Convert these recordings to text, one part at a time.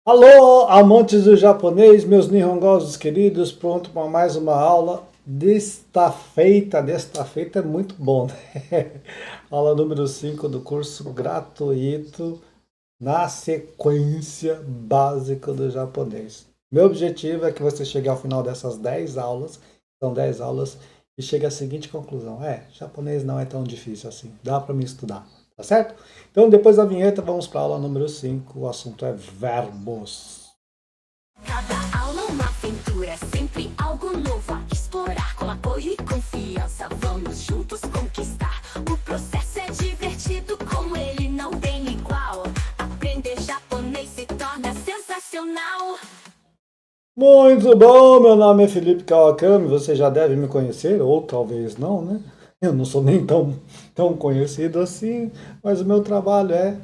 Alô, amantes do japonês, meus nihongosos queridos, pronto para mais uma aula desta feita. Desta feita é muito bom, né? Aula número 5 do curso gratuito na sequência básica do japonês. Meu objetivo é que você chegue ao final dessas 10 aulas, são 10 aulas, e chegue à seguinte conclusão: japonês não é tão difícil assim, dá para me estudar, tá certo? Então, depois da vinheta, vamos para a aula número 5. O assunto é verbos. Cada aula uma aventura, sempre algo novo a explorar. Com apoio e confiança, vamos juntos conquistar. O processo é divertido, com ele não tem igual. Aprender japonês se torna sensacional. Muito bom, meu nome é Felipe Kawakami, você já deve me conhecer, ou talvez não, né? Eu não sou nem tão conhecido assim, mas o meu trabalho é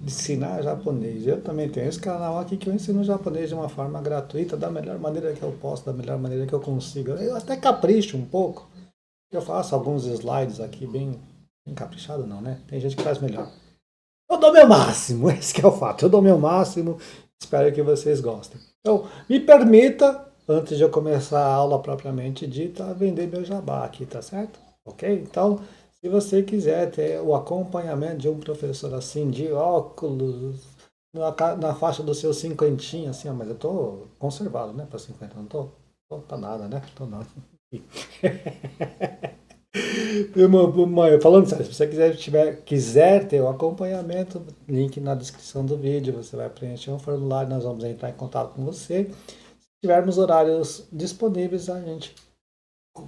ensinar japonês. Eu também tenho esse canal aqui que eu ensino japonês de uma forma gratuita, da melhor maneira que eu posso, da melhor maneira que eu consigo. Eu até capricho um pouco, eu faço alguns slides aqui bem caprichado não, né? Tem gente que faz melhor. Eu dou meu máximo, esse que é o fato. Eu dou meu máximo, espero que vocês gostem. Então, me permita, antes de eu começar a aula propriamente dita, vender meu jabá aqui, tá certo? Ok? Então, se você quiser ter o acompanhamento de um professor assim, de óculos, na faixa dos seus cinquentinhos, assim, mas eu tô conservado, né, para 50, não tô tá nada, né? Tô nada. Falando sério, se você quiser ter o acompanhamento, link na descrição do vídeo, você vai preencher um formulário, nós vamos entrar em contato com você. Se tivermos horários disponíveis, a gente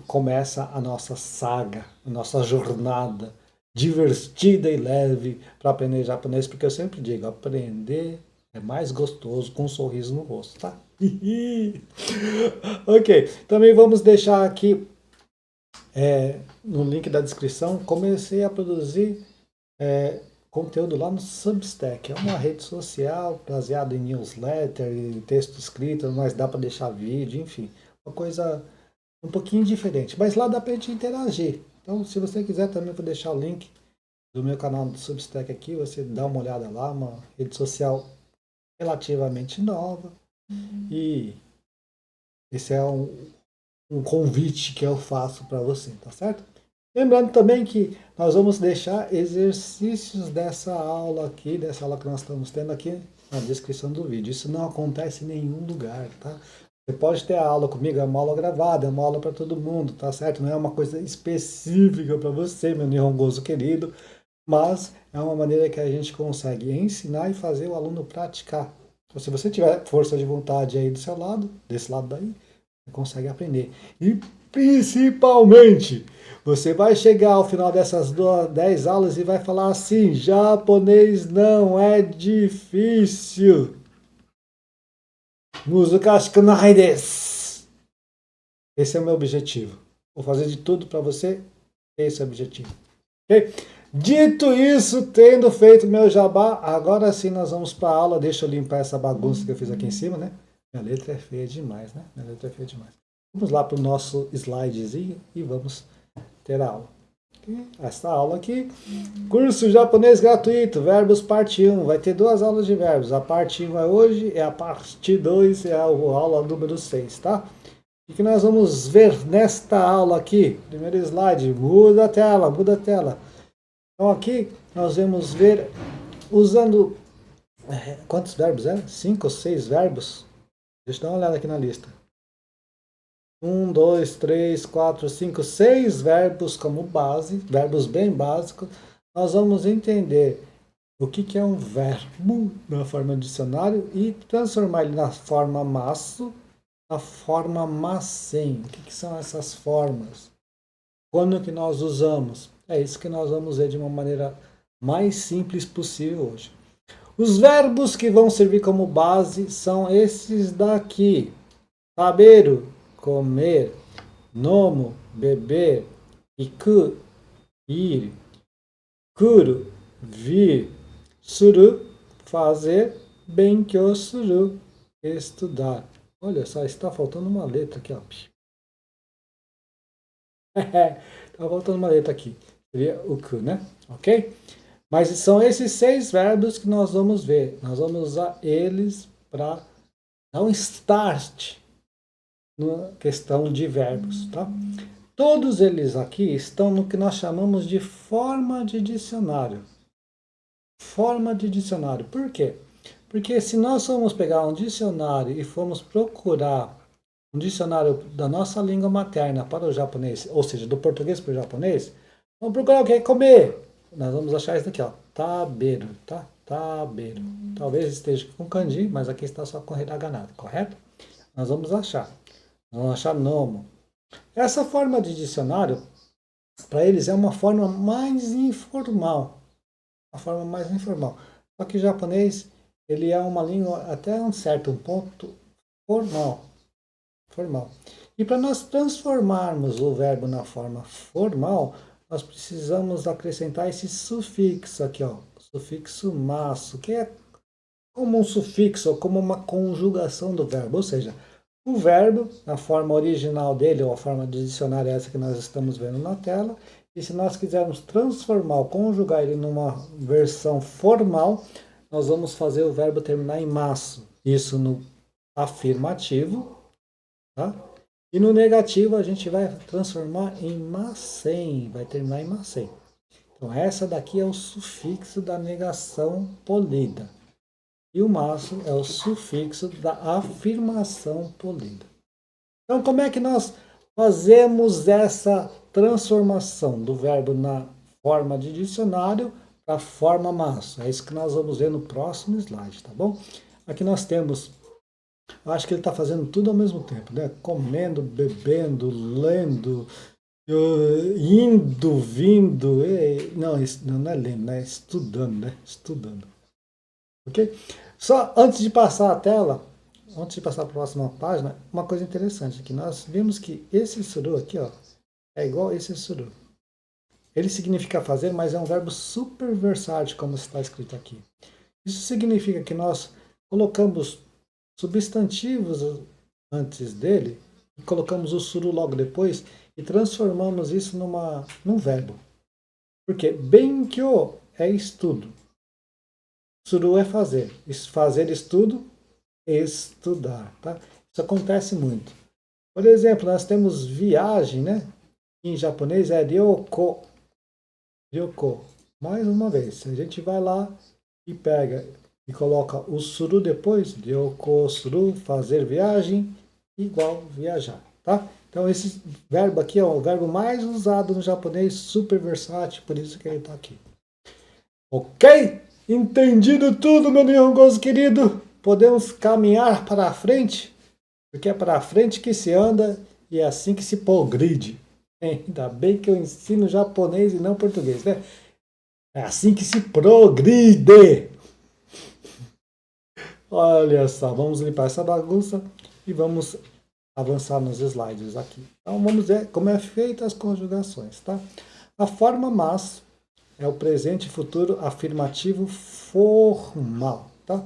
começa a nossa saga, a nossa jornada divertida e leve para aprender japonês, porque eu sempre digo, aprender é mais gostoso com um sorriso no rosto, tá? Ok, também vamos deixar aqui no link da descrição, comecei a produzir conteúdo lá no Substack. É uma rede social baseada em newsletter e texto escrito, mas dá para deixar vídeo, enfim. Uma coisa um pouquinho diferente. Mas lá dá para a gente interagir. Então, se você quiser, também vou deixar o link do meu canal do Substack aqui. Você dá uma olhada lá, uma rede social relativamente nova. E esse é um convite que eu faço para você, tá certo? Lembrando também que nós vamos deixar exercícios dessa aula aqui, dessa aula que nós estamos tendo aqui na descrição do vídeo. Isso não acontece em nenhum lugar, tá? Você pode ter a aula comigo, é uma aula gravada, é uma aula para todo mundo, tá certo? Não é uma coisa específica para você, meu nihongoso querido, mas é uma maneira que a gente consegue ensinar e fazer o aluno praticar. Então, se você tiver força de vontade aí do seu lado, desse lado daí, você consegue aprender. E principalmente, você vai chegar ao final dessas 10 aulas e vai falar assim: japonês não é difícil. Muzukashiku nai desu. Esse é o meu objetivo. Vou fazer de tudo para você ter esse objetivo. Ok? Dito isso, tendo feito meu jabá, agora sim nós vamos para a aula. Deixa eu limpar essa bagunça que eu fiz aqui em cima, né? Minha letra é feia demais, né? Minha letra é feia demais. Vamos lá para o nosso slidezinho e vamos ter a aula. Essa aula aqui, curso japonês gratuito, verbos parte 1, vai ter duas aulas de verbos, a parte 1 é hoje e a parte 2 é a aula número 6, tá? O que nós vamos ver nesta aula aqui? Primeiro slide, muda a tela, muda a tela. Então aqui nós vamos ver usando, quantos verbos é? 5 ou 6 verbos? Deixa eu dar uma olhada aqui na lista. 6 verbos como base, verbos bem básicos. Nós vamos entender o que é um verbo na forma dicionário e transformar ele na forma maço, na forma massen. O que são essas formas? Quando que nós usamos? É isso que nós vamos ver de uma maneira mais simples possível hoje. Os verbos que vão servir como base são esses daqui. Saber, comer, nomo, beber, iku, ir, kuru, vir, suru, fazer, benkyou suru, estudar. Olha só, está faltando uma letra aqui, ó. Está faltando uma letra aqui. Seria o ku, né? Ok? Mas são esses 6 verbos que nós vamos ver. Nós vamos usar eles para dar um start na questão de verbos, tá? Todos eles aqui estão no que nós chamamos de forma de dicionário. Forma de dicionário. Por quê? Porque se nós formos pegar um dicionário e formos procurar um dicionário da nossa língua materna para o japonês, ou seja, do português para o japonês, vamos procurar o que? Comer. Nós vamos achar isso daqui, ó. Tabeiro, tá? Tabeiro. Talvez esteja com kanji, mas aqui está só com hiragana, correto? Nós vamos achar. Vamos achar nomo. Essa forma de dicionário, para eles, é uma forma mais informal. Uma forma mais informal. Só que o japonês, ele é uma língua até um certo ponto formal. Formal. E para nós transformarmos o verbo na forma formal, nós precisamos acrescentar esse sufixo aqui, ó. Sufixo maço, que é como um sufixo, como uma conjugação do verbo. Ou seja, o verbo, na forma original dele, ou a forma de dicionário essa que nós estamos vendo na tela, e se nós quisermos transformar ou conjugar ele numa versão formal, nós vamos fazer o verbo terminar em maço. Isso no afirmativo, tá? E no negativo a gente vai transformar em macem, vai terminar em macem. Então essa daqui é o sufixo da negação polida. E o maço é o sufixo da afirmação polida. Então, como é que nós fazemos essa transformação do verbo na forma de dicionário para a forma maço? É isso que nós vamos ver no próximo slide, tá bom? Aqui nós temos, eu acho que ele está fazendo tudo ao mesmo tempo, né? Comendo, bebendo, lendo, indo, vindo. Não, não é lendo, né? Estudando, né? Estudando. Ok? Só antes de passar a tela, antes de passar para a próxima página, uma coisa interessante aqui. Nós vimos que esse suru aqui, ó, é igual esse suru. Ele significa fazer, mas é um verbo super versátil, como está escrito aqui. Isso significa que nós colocamos substantivos antes dele, e colocamos o suru logo depois, e transformamos isso num verbo. Porque benkyo é estudo. Suru é fazer. Fazer estudo, estudar. Tá? Isso acontece muito. Por exemplo, nós temos viagem, né? Em japonês é ryoko. Ryoko. Mais uma vez, se a gente vai lá e pega e coloca o suru depois, ryoko suru, fazer viagem, igual viajar. Tá? Então esse verbo aqui é o verbo mais usado no japonês, super versátil, por isso que ele está aqui. Ok? Entendido tudo, meu nihongozo querido? Podemos caminhar para a frente? Porque é para a frente que se anda e é assim que se progride. Ainda bem que eu ensino japonês e não português, né? É assim que se progride. Olha só, vamos limpar essa bagunça e vamos avançar nos slides aqui. Então vamos ver como é feita as conjugações, tá? A forma mas é o presente e futuro afirmativo formal, tá?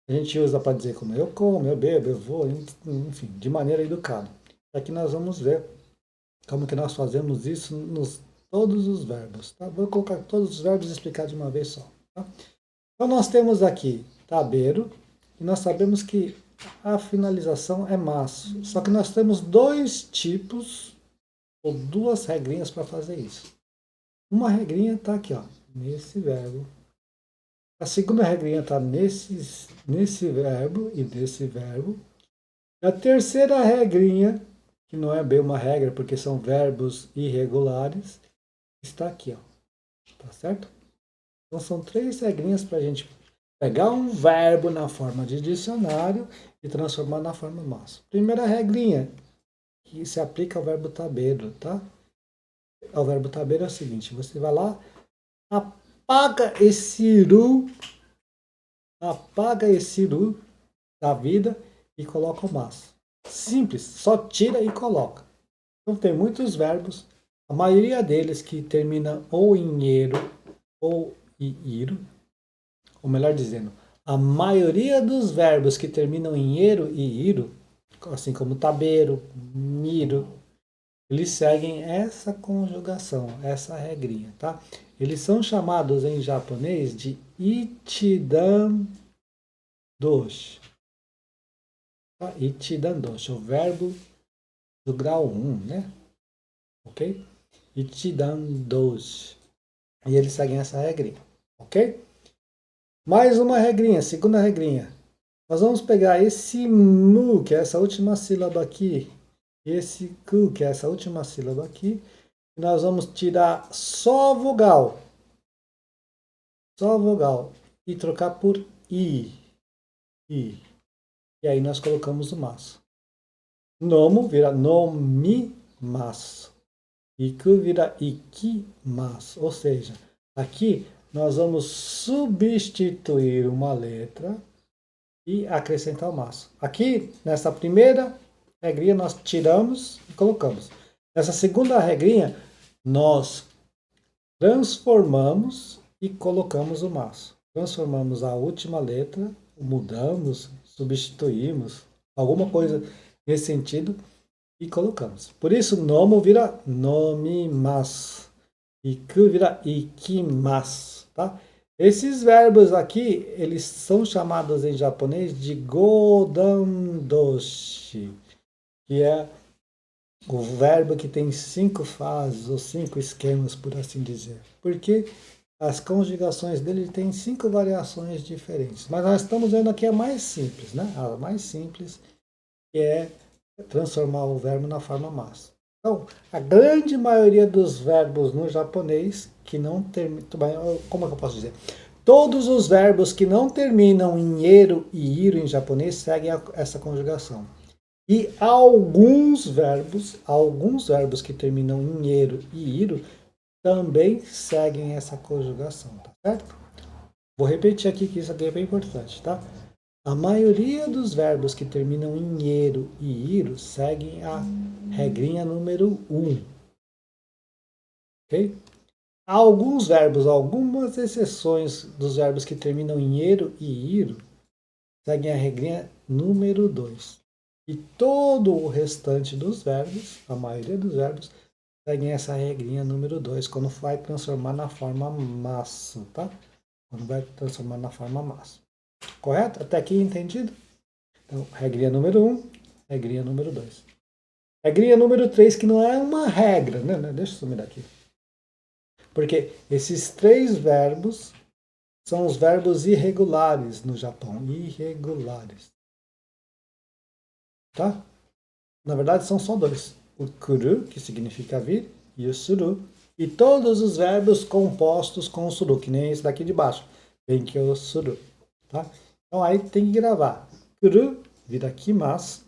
A gente usa para dizer como eu como, eu bebo, eu vou, enfim, de maneira educada. Aqui nós vamos ver como que nós fazemos isso nos todos os verbos, tá? Vou colocar todos os verbos e explicar de uma vez só, tá? Então nós temos aqui tabeiro, e nós sabemos que a finalização é maço. Só que nós temos dois tipos, ou duas regrinhas para fazer isso. Uma regrinha está aqui, ó, nesse verbo. A segunda regrinha está nesse verbo e nesse verbo. E a terceira regrinha, que não é bem uma regra, porque são verbos irregulares, está aqui, ó. Tá certo? Então são três regrinhas para a gente pegar um verbo na forma de dicionário e transformar na forma maço. Primeira regrinha, que se aplica ao verbo tabeiro, tá? O verbo tabeiro é o seguinte, você vai lá, apaga esse ru da vida e coloca o maço. Simples, só tira e coloca. Então tem muitos verbos, a maioria deles que termina ou em ero ou em iro, ou melhor dizendo, a maioria dos verbos que terminam em ero e iro, assim como tabeiro, miro, eles seguem essa conjugação, essa regrinha, tá? Eles são chamados em japonês de ichidan doshi. Tá? Ichidandoshi, o verbo do grau 1, né? Ok? Ichidandoshi. E eles seguem essa regrinha, ok? Mais uma regrinha, segunda regrinha. Nós vamos pegar esse mu, que é essa última sílaba aqui, e esse ku, que é essa última sílaba aqui, e nós vamos tirar só vogal, e trocar por i. E aí nós colocamos o masu. Nomu vira nomimasu. Iku vira ikimasu. Ou seja, aqui nós vamos substituir uma letra e acrescentar o masu. Aqui, nessa primeira regrinha, nós tiramos e colocamos. Nessa segunda regrinha, nós transformamos e colocamos o masu. Transformamos a última letra, mudamos, substituímos, alguma coisa nesse sentido, e colocamos. Por isso, nomu vira nomimasu. Iku vira ikimasu, tá? Esses verbos aqui, eles são chamados em japonês de godandoshi, que é o verbo que tem 5 fases, ou 5 esquemas, por assim dizer. Porque as conjugações dele têm 5 variações diferentes. Mas nós estamos vendo aqui a mais simples, né? A mais simples, que é transformar o verbo na forma masu. Então, a grande maioria dos verbos no japonês que não terminam... Como é que eu posso dizer? Todos os verbos que não terminam em ero e iro em japonês seguem essa conjugação. E alguns verbos que terminam em ero e iro também seguem essa conjugação, tá certo? Vou repetir aqui que isso aqui é bem importante, tá? A maioria dos verbos que terminam em ero e iro seguem a regrinha número 1. Ok? Há alguns verbos, algumas exceções dos verbos que terminam em ero e iro, seguem a regrinha número 2. E todo o restante dos verbos, a maioria dos verbos, seguem essa regrinha número 2, quando vai transformar na forma masu, tá? Quando vai transformar na forma masu. Correto? Até aqui entendido? Então, regrinha número 1, regrinha número 2. Regrinha número 3, que não é uma regra, né? Deixa eu sumir daqui. Porque esses 3 verbos são os verbos irregulares no Japão. Irregulares. Tá? Na verdade, são só 2. O kuru, que significa vir, e o suru. E todos os verbos compostos com o suru, que nem esse daqui de baixo. Benkyo suru. Tá? Então aí tem que gravar. Kuru vira kimasu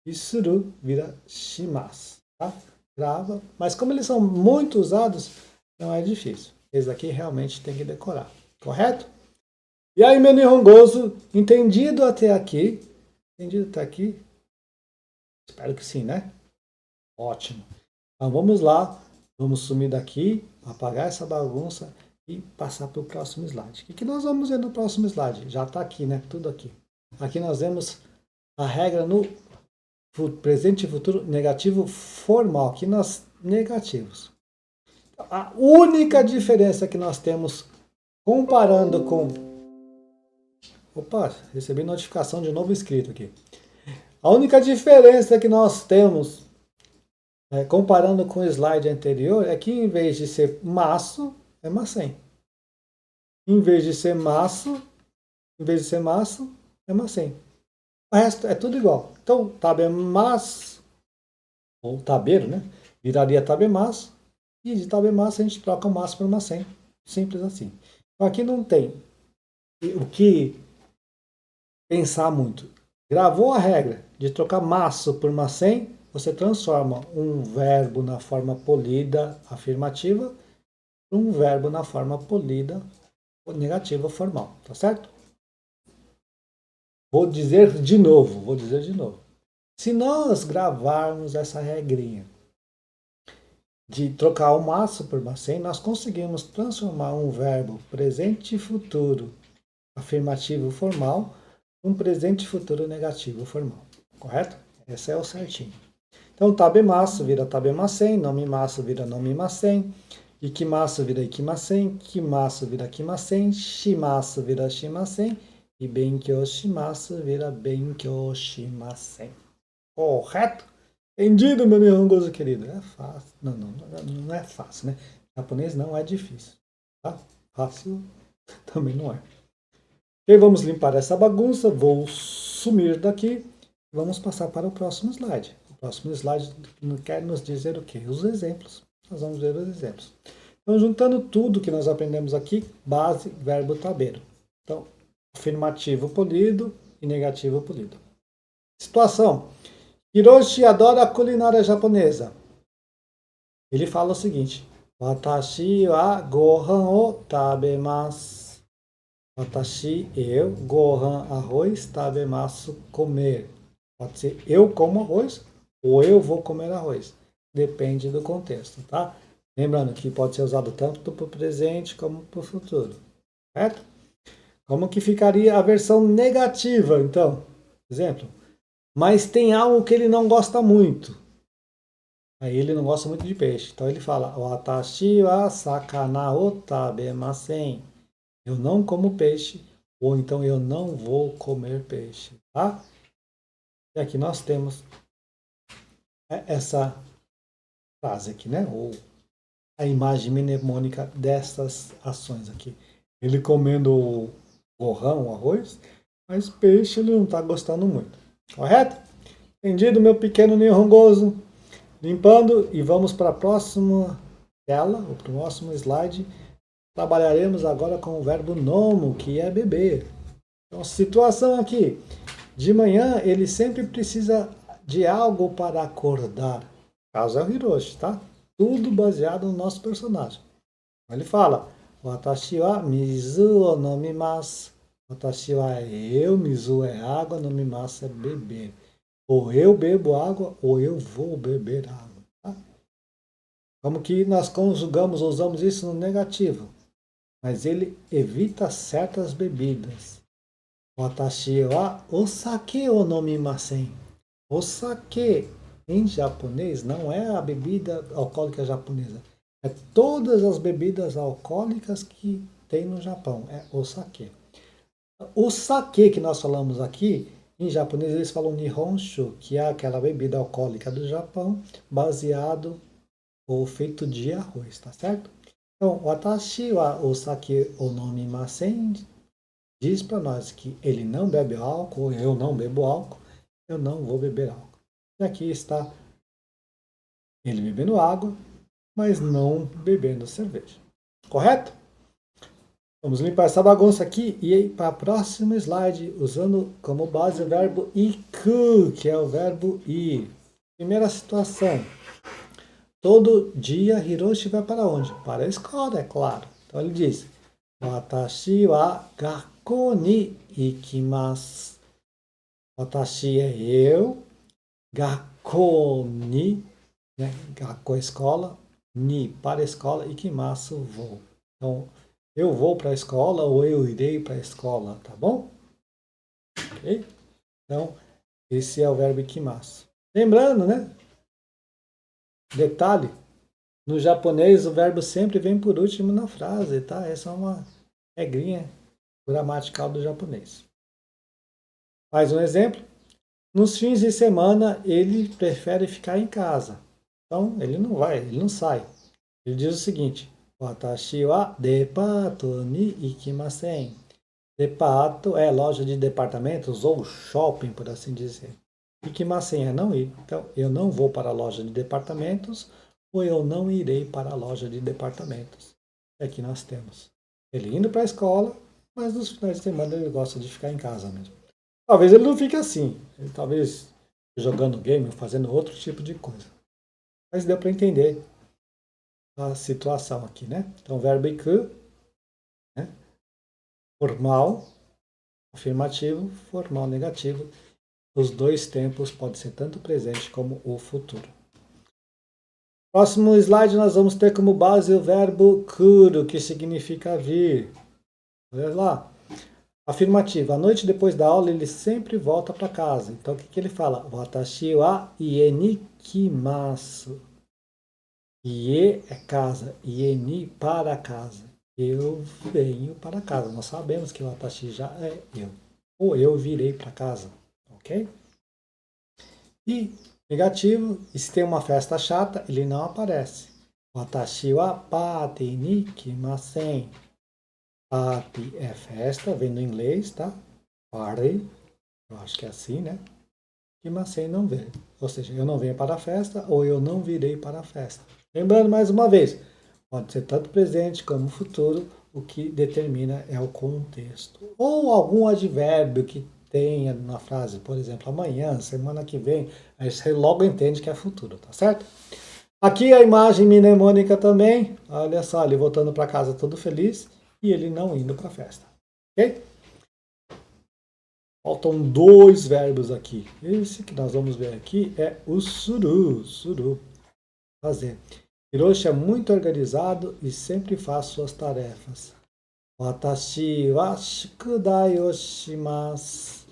e suru vira shimasu. Tá? Grava. Mas como eles são muito usados, não é difícil. Esse aqui realmente tem que decorar. Correto? E aí, meu Nihongozo, entendido até aqui? Entendido até aqui? Espero que sim, né? Ótimo. Então vamos lá. Vamos sumir daqui, apagar essa bagunça e passar para o próximo slide. O que nós vamos ver no próximo slide? Já está aqui, né? Tudo aqui. Aqui nós vemos a regra no presente e futuro negativo formal. Aqui nós negativos. A única diferença que nós temos comparando com... Opa, recebi notificação de novo inscrito aqui. A única diferença que nós temos comparando com o slide anterior é que em vez de ser masu, é masen. Em vez de ser masu, é masen. O resto é tudo igual. Então, tabemasu, ou tabeiro, né? Viraria tabemasu. E de tabemasu a gente troca o masu por masen. Simples assim. Então aqui não tem o que pensar muito. Gravou a regra de trocar masu por masen, você transforma um verbo na forma polida afirmativa para um verbo na forma polida negativa formal, tá certo? Vou dizer de novo. Se nós gravarmos essa regrinha de trocar o masu por masen, nós conseguimos transformar um verbo presente e futuro afirmativo formal um presente e futuro negativo formal, correto? Esse é o certinho. Então, tabemasu vira tabemasen, nomimasu vira nomimasen, ikimasu vira ikimasen, kimasu vira kimasen, shimasu vira shimasen E benkyou shimasu vira benkyou shimasen. Correto? Entendido, meu nihongozo querido? É fácil. Não é fácil, né? Japonês não é difícil. Tá? Fácil também não é. E vamos limpar essa bagunça. Vou sumir daqui. Vamos passar para o próximo slide. O próximo slide quer nos dizer o quê? Os exemplos. Nós vamos ver os exemplos. Então, juntando tudo que nós aprendemos aqui, base, verbo, tabeiro. Então, afirmativo polido e negativo polido. Situação. Hiroshi adora a culinária japonesa. Ele fala o seguinte: Watashi wa gohan o tabemasu. Watashi, eu, gohan, arroz, tabemasu, comer. Pode ser eu como arroz ou eu vou comer arroz. Depende do contexto, tá? Lembrando que pode ser usado tanto para o presente como para o futuro. Certo? Como que ficaria a versão negativa, então? Exemplo. Mas tem algo que ele não gosta muito. Aí ele não gosta muito de peixe. Então ele fala: Watashi wa sakana o tabemasen. Eu não como peixe. Ou então eu não vou comer peixe. Tá? E aqui nós temos essa frase aqui, né? Ou a imagem mnemônica dessas ações aqui. Ele comendo o gohan, o arroz, mas peixe ele não está gostando muito. Correto? Entendido, meu pequeno nihongozo? Limpando e vamos para a próxima tela, o próximo slide. Trabalharemos agora com o verbo nomo, que é beber. Então, situação aqui. De manhã, ele sempre precisa de algo para acordar. Caso é o Hiroshi, tá? Tudo baseado no nosso personagem. Ele fala: Watashi wa mizu o nomimasu. Watashi wa é eu, mizu é água, nomimasu é beber. Ou eu bebo água, ou eu vou beber água. Tá? Como que nós conjugamos, usamos isso no negativo. Mas ele evita certas bebidas. Watashi wa osake o nomimasen. O sake, em japonês, não é a bebida alcoólica japonesa. É todas as bebidas alcoólicas que tem no Japão. É o sake. O sake que nós falamos aqui, em japonês eles falam Nihonshu, que é aquela bebida alcoólica do Japão, baseado ou feito de arroz, tá certo? Então, watashi wa osake o nomimasen diz para nós que ele não bebe álcool, eu não bebo álcool, eu não vou beber álcool. E aqui está ele bebendo água, mas não bebendo cerveja. Correto? Vamos limpar essa bagunça aqui e ir para o próximo slide, usando como base o verbo iku, que é o verbo ir. Primeira situação. Todo dia Hiroshi vai para onde? Para a escola, é claro. Então ele diz: Watashi wa gakkou ni ikimasu. Watashi é eu, gakkou ni, né? Gakkou é escola, ni para a escola, ikimasu vou. Então, eu vou para a escola ou eu irei para a escola, tá bom? Ok? Então, esse é o verbo ikimasu. Lembrando, né? Detalhe, no japonês o verbo sempre vem por último na frase, tá? Essa é uma regrinha gramatical do japonês. Mais um exemplo. Nos fins de semana ele prefere ficar em casa. Então, ele não vai, ele não sai. Ele diz o seguinte: Watashi wa depato ni ikimasen. Depato é loja de departamentos ou shopping, por assim dizer. Ikimasen é não ir. Então, eu não vou para a loja de departamentos ou eu não irei para a loja de departamentos. E aqui nós temos ele indo para a escola, mas nos finais de semana ele gosta de ficar em casa mesmo. Talvez ele não fique assim. Ele talvez jogando game ou fazendo outro tipo de coisa. Mas deu para entender a situação aqui, né? Então, verbo iku, né? Formal, afirmativo, formal, negativo. Os dois tempos podem ser tanto presente como o futuro. Próximo slide nós vamos ter como base o verbo kuru, que significa vir. Olha lá. Afirmativo. À noite depois da aula ele sempre volta para casa. Então o que ele fala? Watashi wa ie ni kimasu. Ie é casa. Ie ni para casa. Eu venho para casa. Nós sabemos que o watashi já é eu. ou eu virei para casa, ok? E negativo, e se tem uma festa chata, ele não aparece. Watashi wa party ni kimasen. Party é festa, vem do inglês, tá? Party, eu acho que é assim, né? Kimasen não vem. Ou seja, eu não venho para a festa ou eu não virei para a festa. Lembrando mais uma vez, pode ser tanto presente como futuro, o que determina é o contexto. Ou algum advérbio que tenha na frase, por exemplo, amanhã, semana que vem, aí você logo entende que é futuro, tá certo? Aqui a imagem mnemônica também, olha só, ele voltando para casa todo feliz e ele não indo para a festa, ok? Faltam 2 verbos aqui. Esse que nós vamos ver aqui é o suru, fazer. Hiroshi é muito organizado e sempre faz suas tarefas. Watashi wa shukudai o shimasu.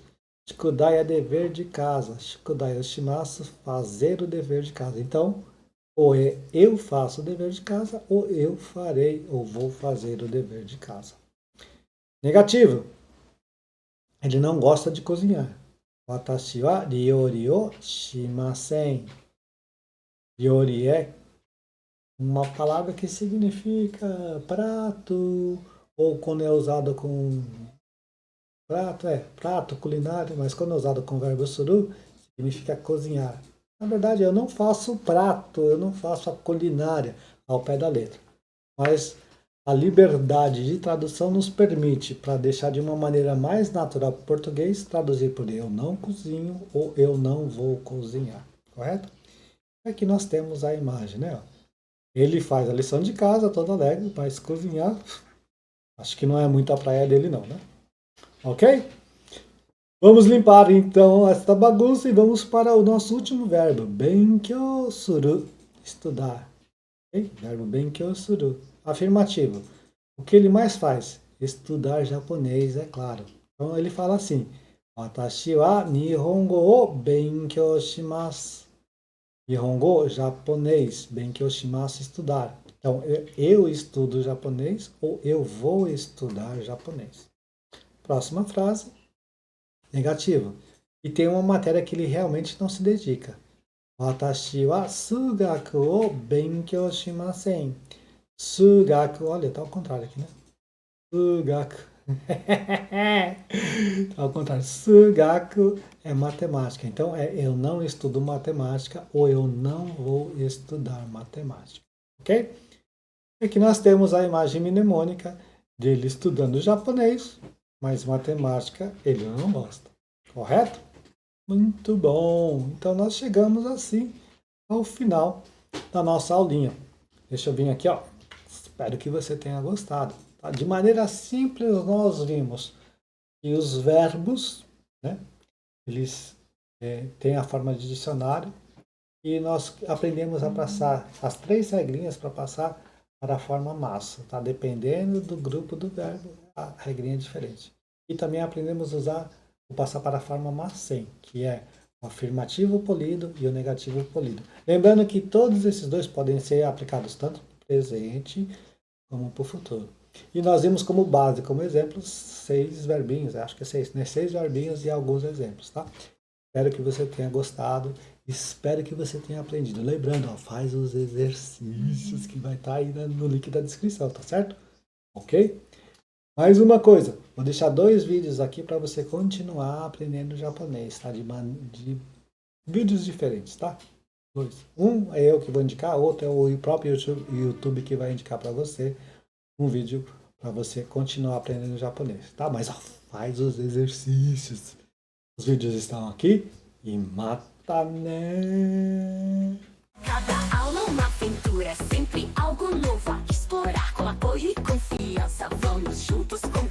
Shukudai é dever de casa. Shukudai o shimasu, fazer o dever de casa. Então, ou é eu faço o dever de casa, ou eu farei, ou vou fazer o dever de casa. Negativo. Ele não gosta de cozinhar. Watashi wa ryori o shimasen. Ryori é uma palavra que significa prato, ou quando é usado com prato culinário, mas quando é usado com o verbo suru, significa cozinhar. Na verdade, eu não faço prato, eu não faço a culinária ao pé da letra. Mas a liberdade de tradução nos permite, para deixar de uma maneira mais natural para o português, traduzir por eu não cozinho ou eu não vou cozinhar. Correto? Aqui nós temos a imagem, né? Ele faz a lição de casa, todo alegre, mas cozinhar, acho que não é muito a praia dele não, né? Ok? Vamos limpar então esta bagunça e vamos para o nosso último verbo, benkyou suru, estudar. Okay? Verbo benkyou suru, afirmativo. O que ele mais faz? Estudar japonês, é claro. Então ele fala assim, watashi wa nihongo o benkyou shimasu. Nihongo, japonês, benkyou shimasu, estudar. Então, eu estudo japonês ou eu vou estudar japonês. Próxima frase, negativo. E tem uma matéria que ele realmente não se dedica. Watashi wa sugaku o benkyou shimasen. Sugaku, olha, tá ao contrário aqui, né? Sugaku. Ao contrário, sugaku é matemática. Então, eu não estudo matemática ou eu não vou estudar matemática. Ok? Aqui nós temos a imagem mnemônica dele estudando japonês, mas matemática ele não gosta. Correto? Muito bom! Então, nós chegamos assim ao final da nossa aulinha. Deixa eu vir aqui, ó. Espero que você tenha gostado. Tá? De maneira simples, nós vimos que os verbos, né, eles têm a forma de dicionário e nós aprendemos a passar as 3 regrinhas para passar para a forma massa. Tá? Dependendo do grupo do verbo, a regrinha é diferente. E também aprendemos a usar o passar para a forma massen, que é o afirmativo polido e o negativo polido. Lembrando que todos esses dois podem ser aplicados tanto para o presente como para o futuro. E nós vimos como base, como exemplo, 6 verbinhos, acho que é 6, né? 6 verbinhos e alguns exemplos, tá? Espero que você tenha gostado, espero que você tenha aprendido. Lembrando, ó, faz os exercícios que vai estar aí no link da descrição, tá certo? Ok? Mais uma coisa, vou deixar 2 vídeos aqui para você continuar aprendendo japonês, tá? De vídeos diferentes, tá? 2. Um é eu que vou indicar, outro é o próprio YouTube que vai indicar para você um vídeo para você continuar aprendendo japonês, tá? Mas ó, faz os exercícios. Os vídeos estão aqui e mata né! Cada aula uma aventura, sempre algo novo a explorar. Com apoio e confiança, vamos juntos conquistar.